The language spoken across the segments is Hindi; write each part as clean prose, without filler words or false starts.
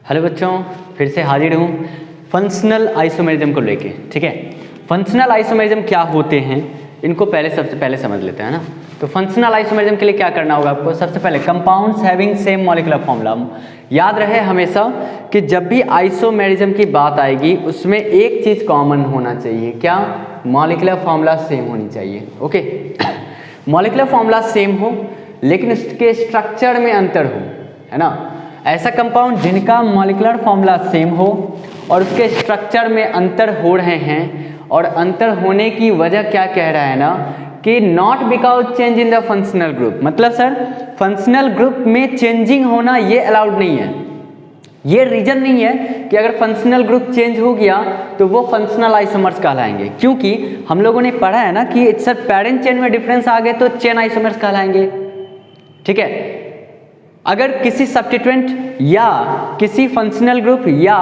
हेलो बच्चों, फिर से हाजिर हूँ फंक्शनल आइसोमेरिज्म को लेके। ठीक है, फंक्शनल आइसोमेरिज्म क्या होते हैं इनको सबसे पहले समझ लेते हैं ना। तो फंक्शनल आइसोमेरिज्म के लिए क्या करना होगा आपको, सबसे पहले compounds having same molecular formula. याद रहे हमेशा कि जब भी आइसोमेरिज्म की बात आएगी उसमें एक चीज़ कॉमन होना चाहिए, क्या? मॉलिक्यूलर फॉर्मूला सेम होनी चाहिए। ओके, मॉलिक्यूलर फॉर्मूला सेम हो लेकिन उसके स्ट्रक्चर में अंतर हो, है ना। ऐसा कंपाउंड जिनका मॉलिक्यूलर फॉर्मूला सेम हो और उसके स्ट्रक्चर में अंतर हो रहे हैं, और अंतर होने की वजह क्या कह रहा है ना कि not because change in the functional group. मतलब सर फंक्शनल ग्रुप में चेंजिंग होना ये अलाउड नहीं है, ये रीजन नहीं है कि अगर फंक्शनल ग्रुप चेंज हो गया तो वो फंक्शनल आइसोमर्स कहलाएंगे। क्योंकि हम लोगों ने पढ़ा है ना कि सर पेरेंट चेन में डिफरेंस आ गए तो चेन आइसोमर्स कहलाएंगे। ठीक है, अगर किसी सब्स्टिट्यूएंट या किसी फंक्शनल ग्रुप या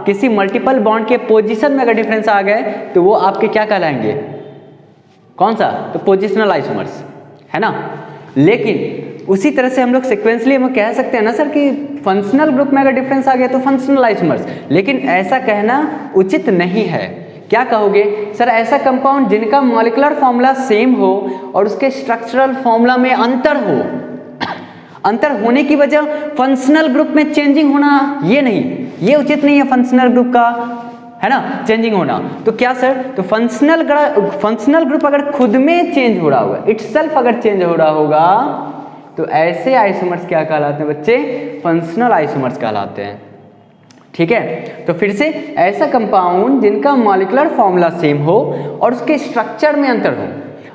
किसी मल्टीपल बॉन्ड के पोजीशन में अगर डिफरेंस आ गए तो वो आपके क्या कहलाएंगे, कौन सा? तो पोजिशनल आइसोमर्स, है ना। लेकिन उसी तरह से हम लोग सिक्वेंसली हम कह सकते हैं ना सर कि फंक्शनल ग्रुप में अगर डिफरेंस आ गया तो फंक्शनल आइसोमर्स, लेकिन ऐसा कहना उचित नहीं है। क्या कहोगे सर? ऐसा कंपाउंड जिनका मॉलिक्यूलर फॉर्मूला सेम हो और उसके स्ट्रक्चरल फॉर्मूला में अंतर हो, अंतर होने की वजह फंक्शनल ग्रुप में चेंजिंग होना, ये नहीं, ये उचित नहीं है फंक्शनल ग्रुप का, है ना, चेंजिंग होना। तो क्या सर? तो फंक्शनल ग्रुप अगर खुद में चेंज हो रहा होगा, इटसेल्फ अगर चेंज हो रहा होगा, तो ऐसे आइसोमर्स क्या कहलाते हैं बच्चे? फंक्शनल आइसोमर्स कहलाते हैं। ठीक है, तो फिर से ऐसा कंपाउंड जिनका मॉलिक्यूलर फॉर्मूला सेम हो और उसके स्ट्रक्चर में अंतर हो,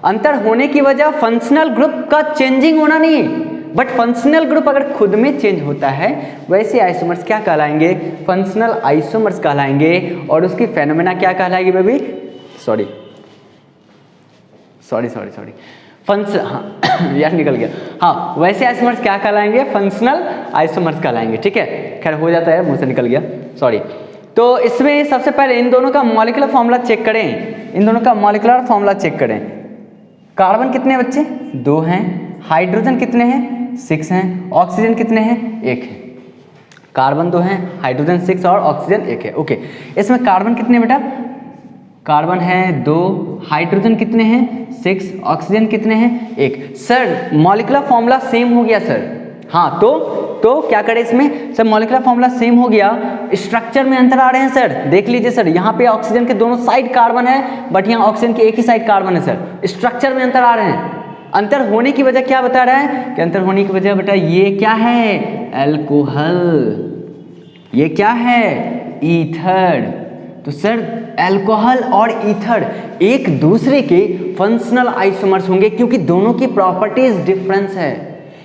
अंतर होने की वजह फंक्शनल ग्रुप का चेंजिंग होना नहीं, बट फंक्शनल ग्रुप अगर खुद में चेंज होता है वैसे आइसोमर्स क्या कहलाएंगे? फंक्शनल आइसोमर्स कहलाएंगे। और उसकी फेनोमेना क्या कहलाएगी बेबी? सॉरी हाँ यार निकल गया। हाँ, वैसे आइसोमर्स क्या कहलाएंगे? फंक्शनल आइसोमर्स कहलाएंगे। ठीक है, खैर हो जाता है, मुंह से निकल गया, सॉरी। तो इसमें सबसे पहले इन दोनों का मॉलिक्यूलर फॉर्मूला चेक करें, इन दोनों का मॉलिक्यूलर फॉर्मूला चेक करें। कार्बन कितने बच्चे? 2 हैं। हाइड्रोजन कितने हैं? 6 हैं। ऑक्सीजन कितने हैं? 1 है। कार्बन 2 हैं, हाइड्रोजन 6 और ऑक्सीजन 1 है। ओके, इसमें कार्बन कितने बेटा? कार्बन है 2, हाइड्रोजन कितने हैं? 6, ऑक्सीजन कितने हैं? 1। सर मॉलिक्यूलर फॉर्मूला सेम हो गया सर। हाँ, तो क्या करें इसमें? सर मॉलिक्यूलर फॉर्मूला सेम हो गया, स्ट्रक्चर में अंतर आ रहे हैं सर। देख लीजिए सर, यहाँ पे ऑक्सीजन के दोनों साइड कार्बन है बट यहाँ ऑक्सीजन के एक ही साइड कार्बन है सर। स्ट्रक्चर में अंतर आ रहे हैं। अंतर होने की वजह क्या बता रहा है कि अंतर होने की वजह बेटा ये क्या है? अल्कोहल। ये क्या है? ईथर। तो सर अल्कोहल और ईथर एक दूसरे के फंक्शनल आइसोमर्स होंगे क्योंकि दोनों की प्रॉपर्टीज डिफरेंस है,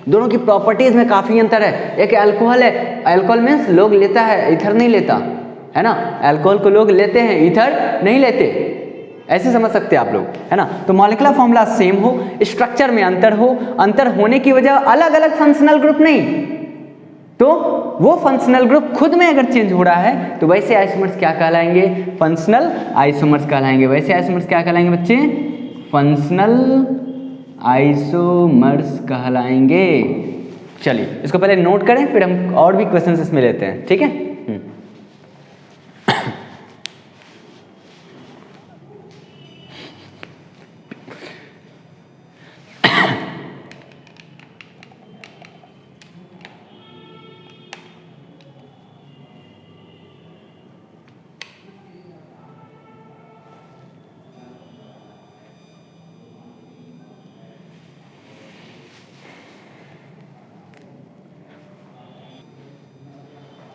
दोनों की प्रॉपर्टीज में काफी अंतर है। एक अल्कोहल है, अल्कोहल मीन्स लोग लेता है, ईथर नहीं लेता, है ना। अल्कोहल को लोग लेते हैं, ईथर नहीं लेते, ऐसे समझ सकते हैं आप लोग, है ना। तो मॉलिक्यूलर फॉर्मूला सेम हो, स्ट्रक्चर में अंतर हो, अंतर होने की वजह अलग अलग फंक्शनल ग्रुप नहीं, तो वो फंक्शनल ग्रुप खुद में अगर चेंज हो रहा है तो वैसे आइसोमर्स क्या कहलाएंगे? फंक्शनल आइसोमर्स कहलाएंगे। वैसे आइसोमर्स क्या कहलाएंगे बच्चे? फंक्शनल आइसोमर्स कहलाएंगे। चलिए इसको पहले नोट करें, फिर हम और भी क्वेश्चंस इसमें लेते हैं। ठीक है,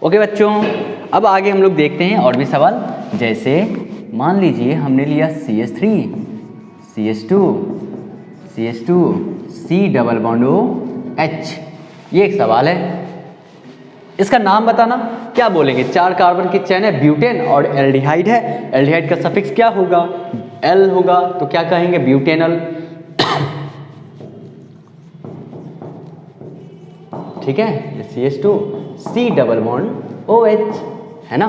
ओके बच्चों, अब आगे हम लोग देखते हैं और भी सवाल। जैसे मान लीजिए हमने लिया CH3, CH2, CH2, C double bond OH। ये एक सवाल है, इसका नाम बताना। क्या बोलेंगे? 4 कार्बन की चेन है, ब्यूटेन और एल्डिहाइड है। एल्डिहाइड का सफिक्स क्या होगा? L होगा, तो क्या कहेंगे? ब्यूटेनल। ठीक है, CH2, C double bond OH, है ना।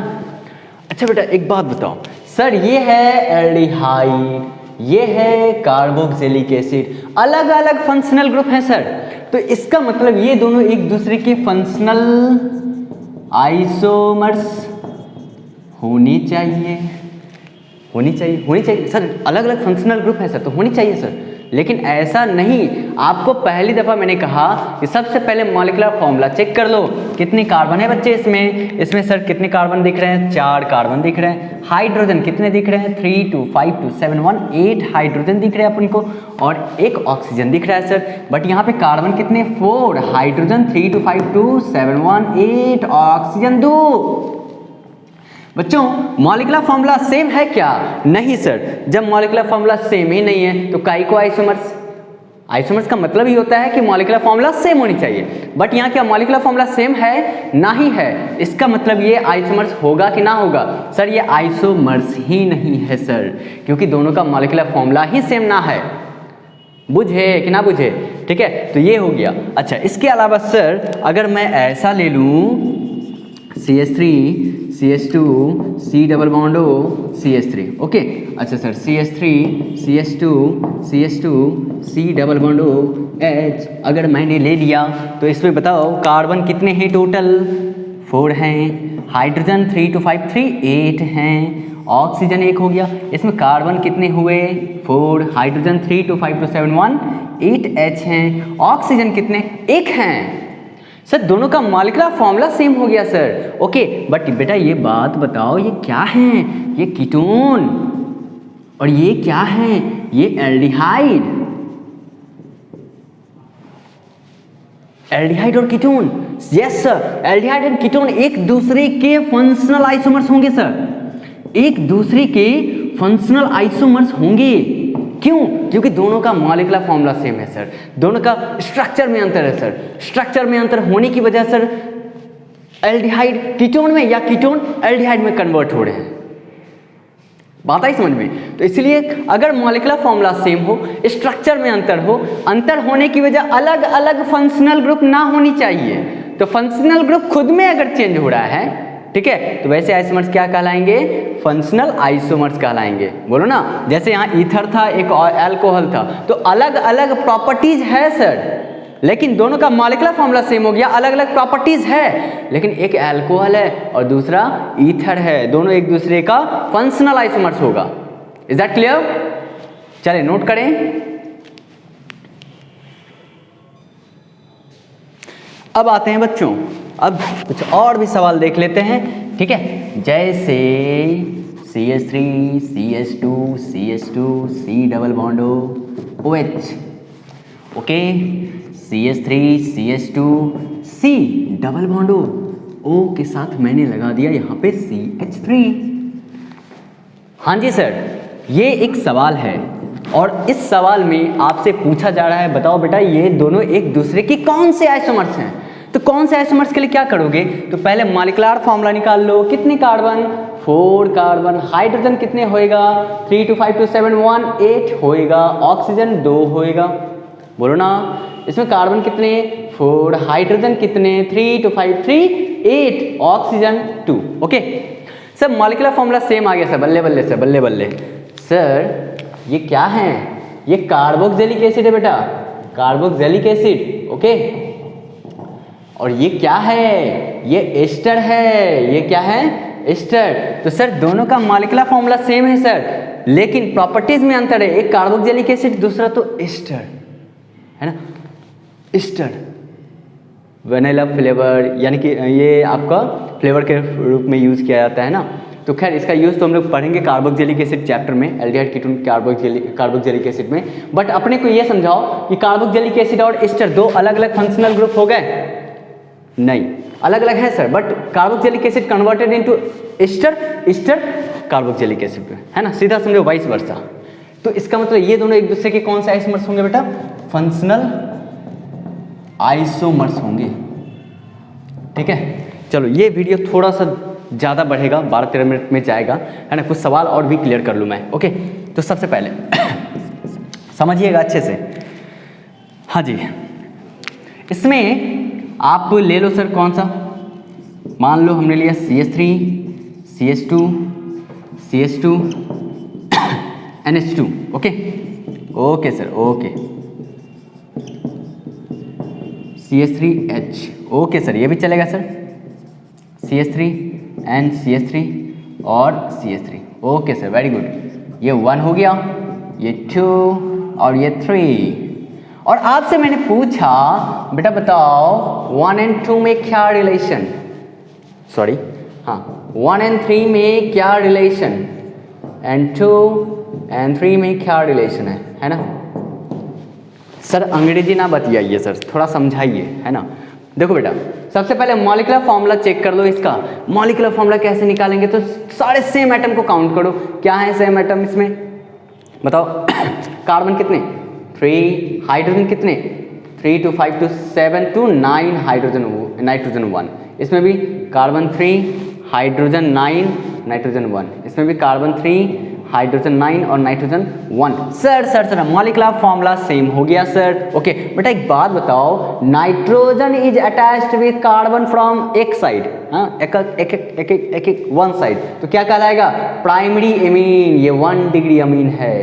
अच्छा बेटा एक बात बताओ सर, ये है एल्डिहाइड, ये है कार्बोक्सिलिक एसिड, अलग अलग फंक्शनल ग्रुप हैं सर। तो इसका मतलब ये दोनों एक दूसरे के फंक्शनल आइसोमर्स होनी चाहिए सर। अलग अलग फंक्शनल ग्रुप है सर, तो होनी चाहिए सर, लेकिन ऐसा नहीं। आपको पहली दफ़ा मैंने कहा कि सबसे पहले मॉलिक्यूलर फॉर्मूला चेक कर लो, कितने कार्बन है बच्चे इसमें सर कितने कार्बन दिख रहे हैं? 4 कार्बन दिख रहे हैं। हाइड्रोजन कितने दिख रहे हैं? 3 2 5 2 7 1 8 हाइड्रोजन दिख रहे हैं अपन को, और एक ऑक्सीजन दिख रहा है सर। बट यहाँ पे कार्बन कितने? 4 हाइड्रोजन 3 2 5 2 7 1 8 ऑक्सीजन 2। बच्चों मॉलिक्यूलर फॉर्मूला सेम है क्या? नहीं सर। जब मॉलिक्यूलर फॉर्मूला सेम ही नहीं है तो काई को आइसोमर्स? आइसोमर्स का मतलब ही होता है कि मॉलिक्यूलर फॉर्मूला सेम होनी चाहिए। बट यहाँ क्या मॉलिक्यूलर फॉर्मूला सेम है? नहीं है। इसका मतलब ये आइसोमर्स होगा कि ना होगा? सर ये आइसोमर्स ही नहीं है सर, क्योंकि दोनों का मॉलिक्यूलर फॉर्मूला ही सेम ना है। बुझे कि ना बुझे? ठीक है, तो ये हो गया। अच्छा, इसके अलावा सर अगर मैं ऐसा ले लूँ CH3 CH2 C double bond O CH3, okay. अच्छा sir CH3 CH2 C double bond O H अगर मैंने ले लिया तो इसमें बताओ कार्बन कितने हैं टोटल? 4 हैं। हाइड्रोजन 3 2 5 3 8 हैं। ऑक्सीजन 1 हो गया। इसमें कार्बन कितने हुए? 4 हाइड्रोजन 3 2 5 2 7 1 8 H हैं। ऑक्सीजन कितने? 1 हैं। सर दोनों का मॉलिक्यूलर फॉर्मूला सेम हो गया सर, ओके। बट बेटा ये बात बताओ, ये क्या है? ये कीटोन, और ये क्या है? ये एल्डिहाइड। एल्डिहाइड और ketone, yes sir, aldehyde and ketone एक दूसरे के फंक्शनल आइसोमर्स होंगे सर, एक दूसरे के फंक्शनल आइसोमर्स होंगे। क्यों? क्योंकि दोनों का मॉलिक्यूलर फॉर्मूला सेम है सर, दोनों का स्ट्रक्चर में अंतर है सर। स्ट्रक्चर में अंतर होने की वजह सर एल्डिहाइड कीटोन में या कीटोन एल्डिहाइड में कन्वर्ट हो रहे हैं। बात आई समझ में? तो इसलिए अगर मॉलिक्यूलर फॉर्मूला सेम हो, स्ट्रक्चर में अंतर हो, अंतर होने की वजह अलग अलग फंक्शनल ग्रुप ना होनी चाहिए। तो फंक्शनल ग्रुप खुद में अगर चेंज हो रहा है, ठीक है, तो वैसे आइसोमर्स क्या कहलाएंगे? फंक्शनल आइसोमर्स कहलाएंगे। बोलो ना, जैसे यहाँ ईथर था, एक अल्कोहल था, तो अलग अलग प्रॉपर्टीज है सर, लेकिन दोनों का मॉलिक्यूलर फॉर्मूला सेम हो गया, अलग अलग प्रॉपर्टीज है, लेकिन एक अल्कोहल है और दूसरा ईथर है, दोनों एक दूसरे का फंक्शनल आइसोमर्स होगा। Is that clear? चलिए नोट करें। अब आते हैं बच्चों, अब कुछ और भी सवाल देख लेते हैं, ठीक है। जैसे CH3 CH2 CH2 C double bond OH, okay. CH3 CH2 C double bond O के साथ मैंने लगा दिया यहाँ पे CH3। हाँ जी सर, ये एक सवाल है और इस सवाल में आपसे पूछा जा रहा है, बताओ बेटा ये दोनों एक दूसरे की कौन से आइसोमर्स हैं। तो कौन से आइसोमर्स के लिए क्या करोगे? तो पहले मॉलिक्यूलर फॉर्मूला निकाल लो। कितने कार्बन? 4 कार्बन। हाइड्रोजन कितने होएगा? 3 2 5 2 7 1 8 होएगा। ऑक्सीजन 2 होएगा। बोलो ना, इसमें कार्बन कितने? 4। हाइड्रोजन कितने? 3 2 5 3 8। Oxygen 2। Okay sir, molecular formula same आ गया सर, बल्ले बल्ले सर, बल्ले बल्ले। सर ये क्या है? ये कार्बोक्सिलिक एसिड है बेटा, कार्बोक्सिलिक एसिड, ओके। और ये क्या है? ये एस्टर है। ये क्या है? एस्टर। तो सर दोनों का मॉलिक्यूलर फॉर्मूला सेम है सर, लेकिन प्रॉपर्टीज में अंतर है, एक कार्बोक्सिलिक एसिड, दूसरा तो एस्टर है ना। एस्टर वनीला फ्लेवर, यानी कि ये आपका फ्लेवर के रूप में यूज़ किया जाता है ना। तो खैर इसका यूज़ तो हम लोग पढ़ेंगे कार्बोक्सिलिक एसिड चैप्टर में, एल्डिहाइड कीटोन कार्बोक्सिलिक एसिड में। बट अपने को ये समझाओ कि कार्बोक्सिलिक एसिड और एस्टर दो अलग अलग फंक्शनल ग्रुप हो गए? नहीं, अलग अलग है sir, but carboxylic acid converted into ester, ester carboxylic acid है ना, सीधा समझो वाइस वर्सा। तो इसका मतलब ये दोनों एक दूसरे के कौन से आइसोमर्स होंगे बेटा? फंक्शनल आइसोमर्स होंगे, ठीक है। चलो ये वीडियो थोड़ा सा ज़्यादा बढ़ेगा, 12-13 मिनट में जाएगा, है ना। कुछ सवाल और भी क्लियर कर लूँ मैं, ओके। तो सबसे पहले समझिएगा अच्छे से। हाँ जी, इसमें आप ले लो सर कौन सा, मान लो हमने लिया CH3 CH2 CH2 NH2, okay okay sir, okay. CH3H, okay sir, ये भी चलेगा सर। CH3 and CH3 और CH3। Okay sir, very good. ये 1 हो गया, ये 2 और ये 3। और आपसे मैंने पूछा बेटा बताओ 1 and 2 में क्या रिलेशन, सॉरी हाँ 1 and 3 में क्या रिलेशन, एंड 2 and 3 में क्या रिलेशन है ना। सर अंग्रेजी ना बतियाइए सर, थोड़ा समझाइए, है ना। देखो बेटा सबसे पहले मॉलिक्यूलर फॉर्मूला चेक कर लो इसका। मॉलिक्यूलर फॉर्मूला कैसे निकालेंगे, तो सारे सेम एटम को काउंट करो। क्या है सेम एटम इसमें बताओ। कार्बन कितने 3, हाइड्रोजन कितने 3 to 5 to 7 to 9, नाइट्रोजन 1। इसमें भी कार्बन 3, हाइड्रोजन 9, नाइट्रोजन 1। इसमें भी कार्बन 3, हाइड्रोजन 9 और nitrogen 1। Sir molecular formula same हो गया सर। ओके बेटा एक बात बताओ, nitrogen is attached with carbon from एक साइड, हाँ एक वन साइड, तो क्या कहलाएगा प्राइमरी एमीन। ये 1 डिग्री अमीन है।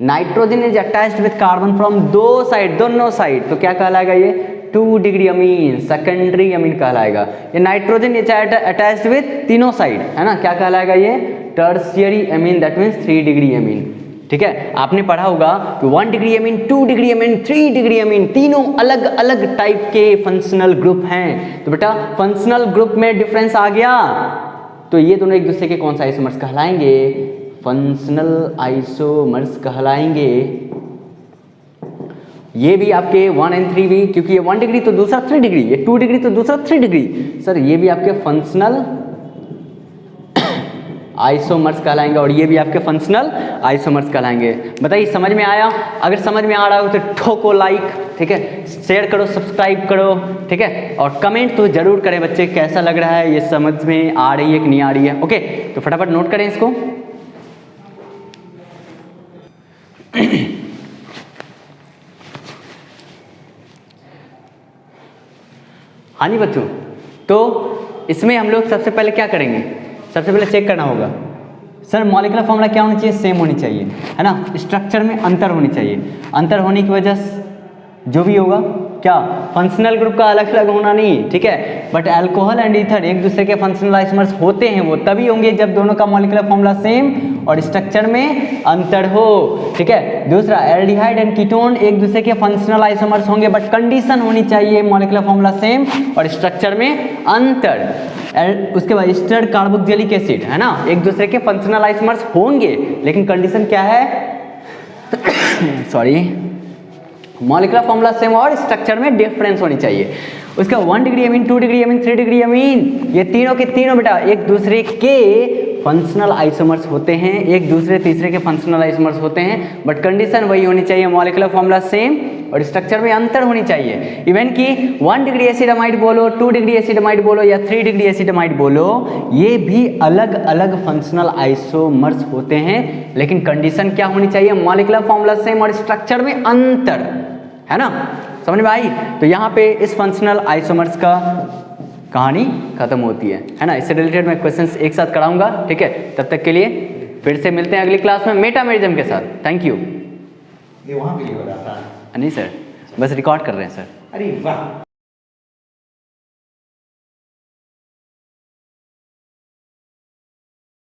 Nitrogen is attached with carbon from दोनों साइड, तो क्या कहलाएगा ये 2 डिग्री अमीन, सेकेंडरी अमीन कहलाएगा। ये नाइट्रोजन इज अटैच्ड विद तीनों साइड, है ना, क्या कहलाएगा ये tertiary amine, that means 3 degree amine. ठीक है, आपने पढ़ा होगा कि 1 degree amine, 2 degree amine, 3 degree amine, तीनों अलग अलग टाइप के फंक्शनल ग्रुप हैं। तो बेटा फंक्शनल ग्रुप में डिफरेंस आ गया, तो ये दोनों एक दूसरे के कौन सा आइसोमर्स कहलाएंगे, फंक्शनल आइसोमर्स कहलाएंगे। ये भी आपके 1 and 3 भी, क्योंकि ये 1 डिग्री तो दूसरा 3 डिग्री, ये 2 डिग्री तो दूसरा 3 डिग्री। सर ये भी आपके फंक्शनल आइसोमर्स कहलाएंगे और ये भी आपके फंक्शनल आइसोमर्स कहलाएंगे। बताइए समझ में आया? अगर समझ में आ रहा हो तो ठोको लाइक, ठीक है, शेयर करो, सब्सक्राइब करो, ठीक है, और कमेंट तो जरूर करें बच्चे कैसा लग रहा है, ये समझ में आ रही है कि नहीं आ रही है। ओके तो फटाफट नोट करें इसको। हाँ जी बच्चों, तो इसमें हम लोग सबसे पहले क्या करेंगे, सबसे पहले चेक करना होगा सर मॉलिक्यूलर फॉर्मूला क्या होनी चाहिए, सेम होनी चाहिए, है ना। स्ट्रक्चर में अंतर होनी चाहिए, अंतर होने की वजह से जो भी होगा क्या फंक्शनल ग्रुप का अलग अलग होना नहीं, ठीक है। बट अल्कोहल एंड ईथर एक दूसरे के फंक्शनल आइसोमर्स होते हैं, वो तभी होंगे जब दोनों का मॉलिक्यूलर फॉर्मूला सेम और स्ट्रक्चर में अंतर हो, ठीक है। दूसरा एल्डिहाइड एंड कीटोन एक दूसरे के फंक्शनल आइसोमर्स होंगे, बट कंडीशन होनी चाहिए मॉलिक्यूलर फॉर्मूला सेम और स्ट्रक्चर में अंतर। उसके बाद एस्टर कार्बोक्सिलिक एसिड, है ना, एक दूसरे के फंक्शनल आइसोमर्स होंगे, लेकिन कंडीशन क्या है सॉरी मॉलिक्यूलर फॉर्मूला सेम और स्ट्रक्चर में डिफरेंस होनी चाहिए। उसका 1 degree amine, 2 degree amine, 3 degree अमीन, ये तीनों के तीनों बेटा एक दूसरे के फंक्शनल आइसोमर्स होते हैं, एक दूसरे तीसरे के फंक्शनल आइसोमर्स होते हैं, बट कंडीशन वही होनी चाहिए मॉलिक्यूलर फॉर्मूला सेम और स्ट्रक्चर में अंतर होनी चाहिए। इवन कि 1 डिग्री एसिडामाइड बोलो, 2 डिग्री एसिडामाइड बोलो या 3 डिग्री एसिडामाइड बोलो, ये भी अलग अलग फंक्शनल आइसोमर्स होते हैं, लेकिन कंडीशन क्या होनी चाहिए मॉलिक्यूलर फॉर्मूला सेम और स्ट्रक्चर में अंतर, है ना। समझ में आई? तो यहाँ पे इस फंक्शनल आइसोमर्स का कहानी खत्म होती है ना। इससे रिलेटेड मैं क्वेश्चंस एक साथ कराऊंगा, ठीक है। तब तक के लिए फिर से मिलते हैं अगली क्लास में मेटामेरिज्म के साथ। Thank you. ये वहाँ पे हो रहा था? नहीं सर, बस रिकॉर्ड कर रहे हैं सर। अरे वाह।